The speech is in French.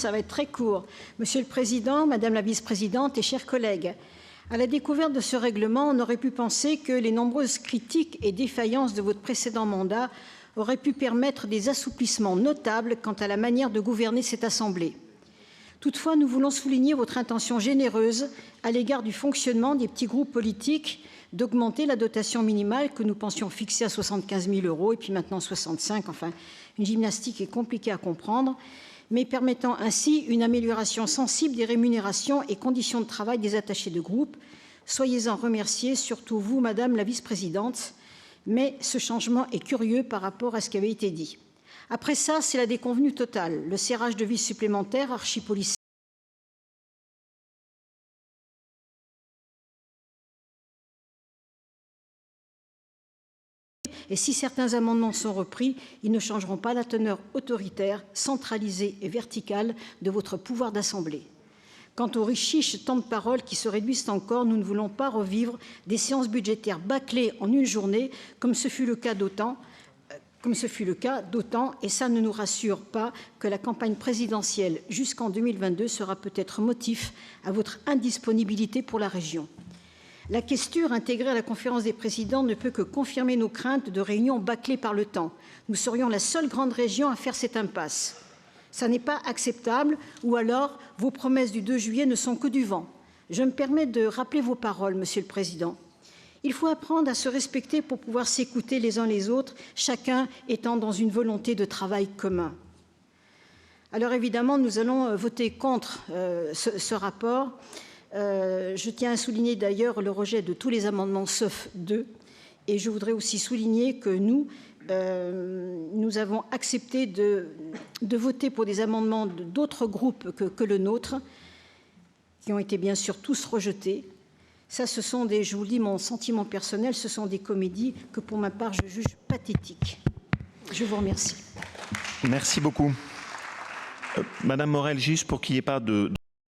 ça va être très court. Monsieur le Président, Madame la Vice-présidente et chers collègues, à la découverte de ce règlement, on aurait pu penser que les nombreuses critiques et défaillances de votre précédent mandat auraient pu permettre des assouplissements notables quant à la manière de gouverner cette Assemblée. Toutefois, nous voulons souligner votre intention généreuse à l'égard du fonctionnement des petits groupes politiques d'augmenter la dotation minimale que nous pensions fixer à 75 000 € et puis maintenant 65 000 €. Enfin, une gymnastique est compliquée à comprendre, mais permettant ainsi une amélioration sensible des rémunérations et conditions de travail des attachés de groupe. Soyez-en remerciés, surtout vous, Madame la Vice-présidente, mais ce changement est curieux par rapport à ce qui avait été dit. Après ça, c'est la déconvenue totale, le serrage de vis supplémentaires, archipoliciers. Et si certains amendements sont repris, ils ne changeront pas la teneur autoritaire, centralisée et verticale de votre pouvoir d'Assemblée. Quant aux richiches temps de parole qui se réduisent encore, nous ne voulons pas revivre des séances budgétaires bâclées en une journée, comme ce fut le cas d'autant, et ça ne nous rassure pas que la campagne présidentielle jusqu'en 2022 sera peut-être motif à votre indisponibilité pour la région. La questure intégrée à la conférence des présidents ne peut que confirmer nos craintes de réunions bâclées par le temps. Nous serions la seule grande région à faire cette impasse. Ça n'est pas acceptable, ou alors vos promesses du 2 juillet ne sont que du vent. Je me permets de rappeler vos paroles, Monsieur le Président. Il faut apprendre à se respecter pour pouvoir s'écouter les uns les autres, chacun étant dans une volonté de travail commun. Alors évidemment, nous allons voter contre ce rapport. Je tiens à souligner d'ailleurs le rejet de tous les amendements sauf 2. Et je voudrais aussi souligner que nous avons accepté de voter pour des amendements d'autres groupes que le nôtre, qui ont été bien sûr tous rejetés. Ça, ce sont des, je vous le dis, mon sentiment personnel, ce sont des comédies que pour ma part, je juge pathétiques. Je vous remercie. Merci beaucoup. Madame Morel, juste pour qu'il n'y ait pas de